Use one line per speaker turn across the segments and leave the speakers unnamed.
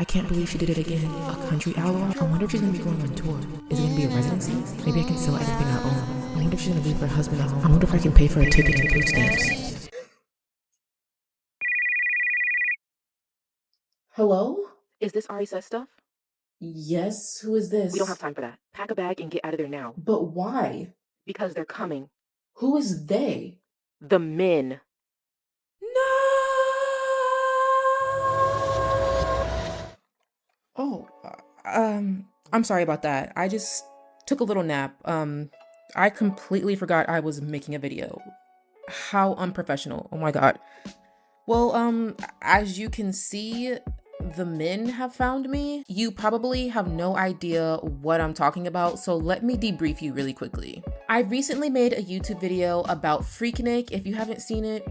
I can't believe she did it again. A country album? I wonder if she's gonna be going on tour. Is it gonna be a residency? Maybe I can sell everything I own. I wonder if she's gonna leave her husband at home. I wonder if I can pay for a ticket and food stamps. Hello?
Is this Ari says stuff?
Yes, who is this?
We don't have time for that. Pack a bag and get out of there now.
But why?
Because they're coming.
Who is they?
The men.
Oh, I'm sorry about that. I just took a little nap. I completely forgot I was making a video. How unprofessional. Oh my God. Well, as you can see, the men have found me. You probably have no idea what I'm talking about, so let me debrief you really quickly. I recently made a YouTube video about Freaknik. If you haven't seen it,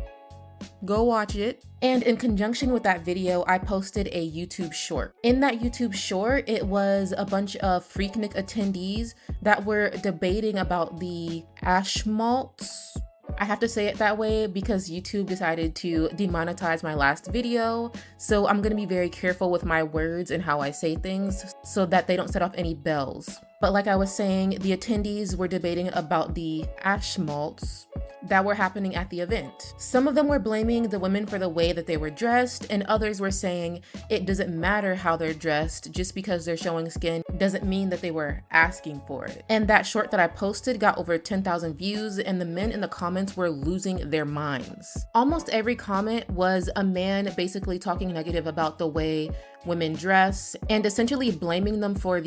go watch it. And in conjunction with that video, I posted a YouTube short. In that YouTube short, it was a bunch of Freaknik attendees that were debating about the ash malts. I have to say it that way because YouTube decided to demonetize my last video. So I'm gonna be very careful with my words and how I say things so that they don't set off any bells. But like I was saying, the attendees were debating about the ash malts that were happening at the event. Some of them were blaming the women for the way that they were dressed, and others were saying it doesn't matter how they're dressed, just because they're showing skin doesn't mean that they were asking for it. And that short that I posted got over 10,000 views, and the men in the comments were losing their minds. Almost every comment was a man basically talking negative about the way women dress and essentially blaming them for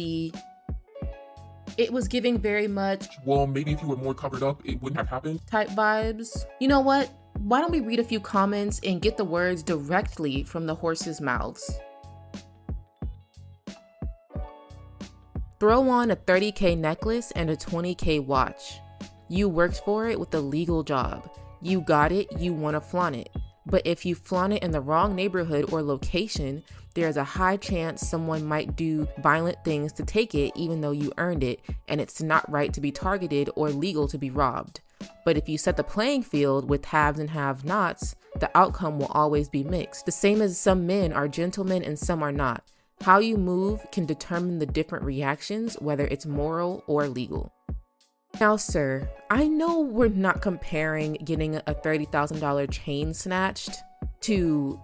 it was giving very much,
well, maybe if you were more covered up, it wouldn't have happened
type vibes. You know what? Why don't we read a few comments and get the words directly from the horses' mouths? Throw on a 30K necklace and a 20K watch. You worked for it with a legal job. You got it, you want to flaunt it. But if you flaunt it in the wrong neighborhood or location, there's a high chance someone might do violent things to take it even though you earned it, and it's not right to be targeted or legal to be robbed. But if you set the playing field with haves and have-nots, the outcome will always be mixed. The same as some men are gentlemen and some are not. How you move can determine the different reactions, whether it's moral or legal. Now, sir, I know we're not comparing getting a $30,000 chain snatched to,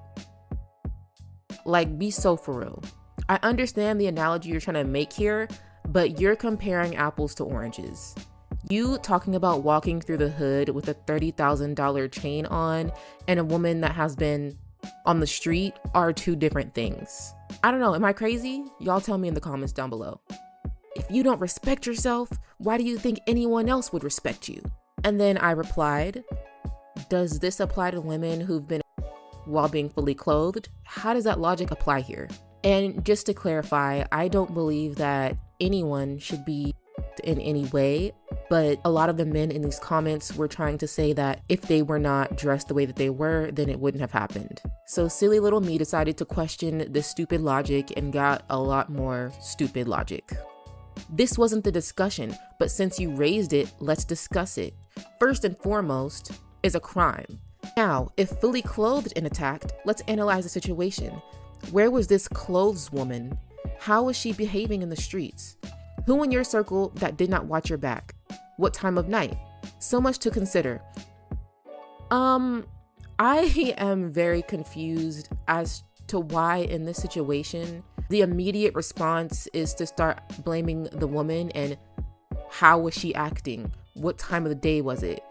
like, be so for real. I understand the analogy you're trying to make here, but you're comparing apples to oranges. You talking about walking through the hood with a $30,000 chain on and a woman that has been on the street are two different things. I don't know, am I crazy? Y'all tell me in the comments down below. If you don't respect yourself, why do you think anyone else would respect you? And then I replied, does this apply to women who've been while being fully clothed? How does that logic apply here? And just to clarify, I don't believe that anyone should be in any way, but a lot of the men in these comments were trying to say that if they were not dressed the way that they were, then it wouldn't have happened. So silly little me decided to question this stupid logic and got a lot more stupid logic. This wasn't the discussion, but since you raised it, let's discuss it. First and foremost is a crime. Now, if fully clothed and attacked, let's analyze the situation. Where was this clothes woman? How was she behaving in the streets? Who in your circle that did not watch your back? What time of night? So much to consider. I am very confused as to why in this situation, the immediate response is to start blaming the woman and how was she acting? What time of the day was it?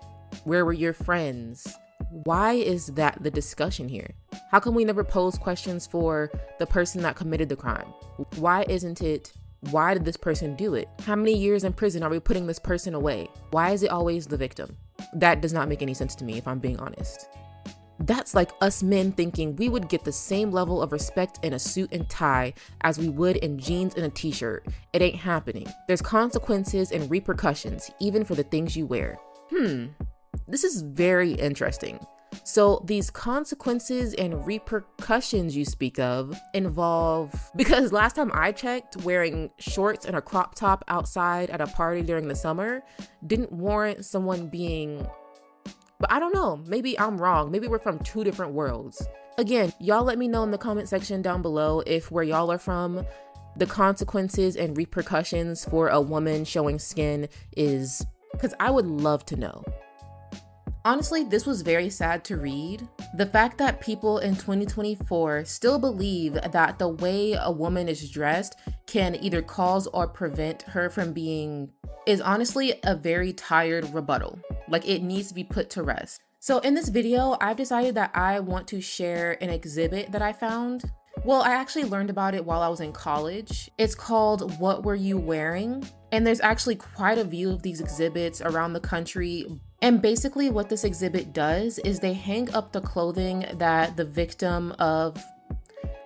Where were your friends? Why is that the discussion here? How come we never pose questions for the person that committed the crime? Why isn't it, why did this person do it? How many years in prison are we putting this person away? Why is it always the victim? That does not make any sense to me, if I'm being honest. That's like us men thinking we would get the same level of respect in a suit and tie as we would in jeans and a t-shirt. It ain't happening. There's consequences and repercussions, even for the things you wear. This is very interesting. So these consequences and repercussions you speak of involve, because last time I checked, wearing shorts and a crop top outside at a party during the summer didn't warrant someone being But I don't know, maybe I'm wrong. Maybe we're from two different worlds. Again, y'all let me know in the comment section down below if where y'all are from, the consequences and repercussions for a woman showing skin is, because I would love to know. Honestly, this was very sad to read. The fact that people in 2024 still believe that the way a woman is dressed can either cause or prevent her from being is honestly a very tired rebuttal. Like, it needs to be put to rest. So in this video, I've decided that I want to share an exhibit that I found. Well, I actually learned about it while I was in college. It's called What Were You Wearing? And there's actually quite a few of these exhibits around the country. And basically what this exhibit does is they hang up the clothing that the victim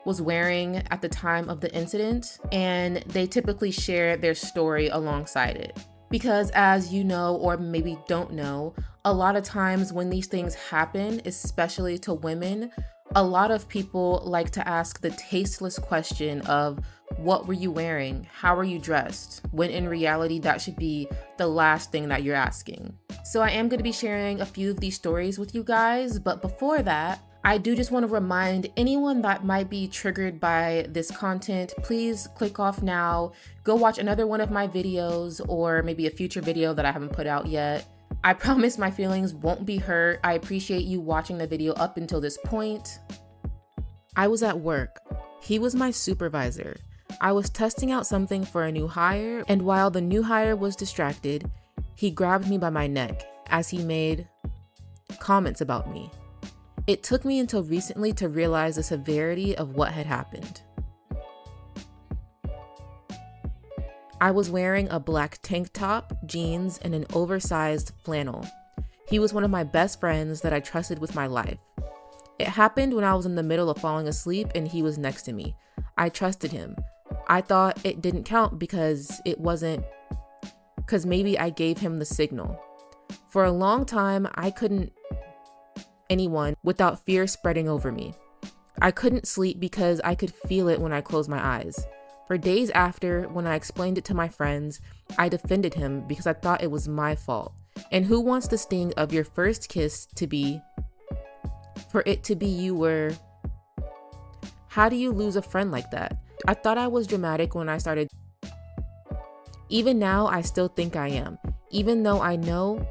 was wearing at the time of the incident, and they typically share their story alongside it. Because as you know, or maybe don't know, a lot of times when these things happen, especially to women, a lot of people like to ask the tasteless question of, what were you wearing? How are you dressed? When in reality, that should be the last thing that you're asking. So I am going to be sharing a few of these stories with you guys, but before that, I do just want to remind anyone that might be triggered by this content, please click off now, go watch another one of my videos or maybe a future video that I haven't put out yet. I promise my feelings won't be hurt. I appreciate you watching the video up until this point. I was at work. He was my supervisor. I was testing out something for a new hire, and while the new hire was distracted, he grabbed me by my neck as he made comments about me. It took me until recently to realize the severity of what had happened. I was wearing a black tank top, jeans, and an oversized flannel. He was one of my best friends that I trusted with my life. It happened when I was in the middle of falling asleep and he was next to me. I trusted him. I thought it didn't count because maybe I gave him the signal. For a long time, I couldn't anyone without fear spreading over me. I couldn't sleep because I could feel it when I closed my eyes. For days after, when I explained it to my friends, I defended him because I thought it was my fault. And who wants the sting of your first kiss for it to be you were? How do you lose a friend like that? I thought I was dramatic when I started. Even now, I still think I am. Even though I know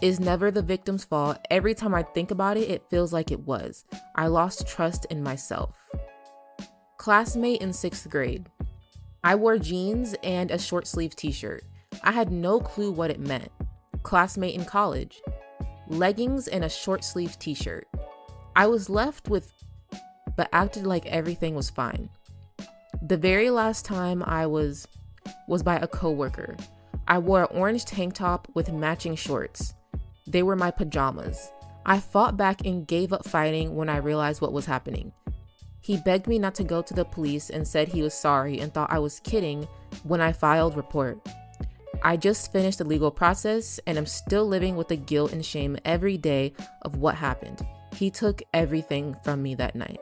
it's never the victim's fault, every time I think about it, it feels like it was. I lost trust in myself. Classmate in 6th grade. I wore jeans and a short sleeve t-shirt. I had no clue what it meant. Classmate in college. Leggings and a short sleeve t-shirt. I was left with, but acted like everything was fine. The very last time I was by a coworker. I wore an orange tank top with matching shorts. They were my pajamas. I fought back and gave up fighting when I realized what was happening. He begged me not to go to the police and said he was sorry and thought I was kidding when I filed report. I just finished the legal process and am still living with the guilt and shame every day of what happened. He took everything from me that night.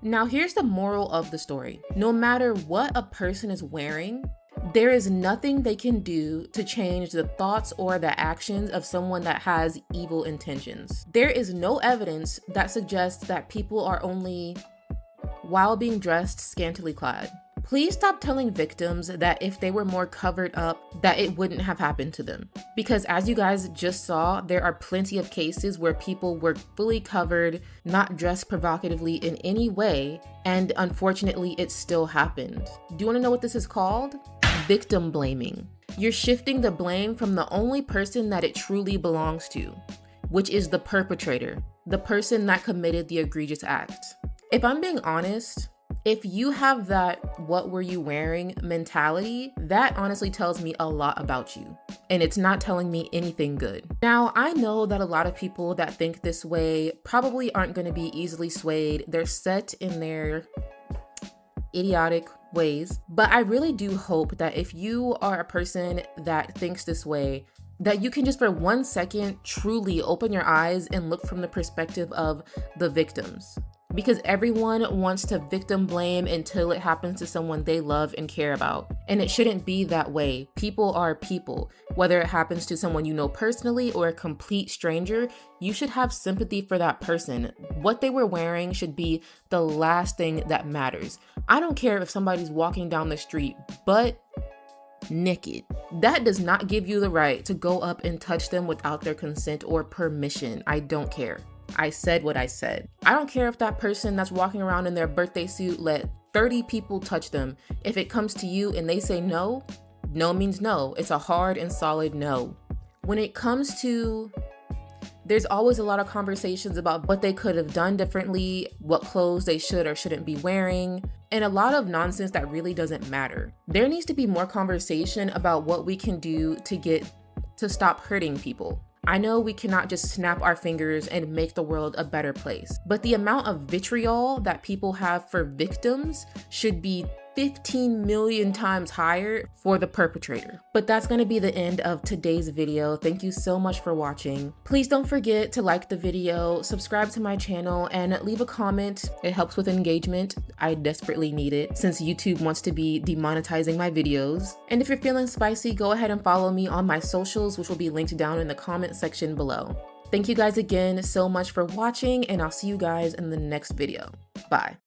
Now here's the moral of the story. No matter what a person is wearing, there is nothing they can do to change the thoughts or the actions of someone that has evil intentions. There is no evidence that suggests that people are only while being dressed scantily clad. Please stop telling victims that if they were more covered up, that it wouldn't have happened to them. Because as you guys just saw, there are plenty of cases where people were fully covered, not dressed provocatively in any way, and unfortunately it still happened. Do you want to know what this is called? Victim blaming. You're shifting the blame from the only person that it truly belongs to, which is the perpetrator, the person that committed the egregious act. If I'm being honest, if you have that "what were you wearing" mentality, that honestly tells me a lot about you. And it's not telling me anything good. Now, I know that a lot of people that think this way probably aren't going to be easily swayed. They're set in their idiotic ways. But I really do hope that if you are a person that thinks this way, that you can just for 1 second truly open your eyes and look from the perspective of the victims. because everyone wants to victim blame until it happens to someone they love and care about. And it shouldn't be that way. People are people. Whether it happens to someone you know personally or a complete stranger, you should have sympathy for that person. What they were wearing should be the last thing that matters. I don't care if somebody's walking down the street butt naked. That does not give you the right to go up and touch them without their consent or permission. I don't care. I said what I said. I don't care if that person that's walking around in their birthday suit let 30 people touch them. If it comes to you and they say no, no means no. It's a hard and solid no. When it comes to, there's always a lot of conversations about what they could have done differently, what clothes they should or shouldn't be wearing, and a lot of nonsense that really doesn't matter. There needs to be more conversation about what we can do to stop hurting people. I know we cannot just snap our fingers and make the world a better place, but the amount of vitriol that people have for victims should be 15 million times higher for the perpetrator. But that's going to be the end of today's video. Thank you so much for watching. Please don't forget to like the video, subscribe to my channel, and leave a comment. It helps with engagement. I desperately need it since YouTube wants to be demonetizing my videos. And if you're feeling spicy, go ahead and follow me on my socials, which will be linked down in the comment section below. Thank you guys again so much for watching, and I'll see you guys in the next video. Bye.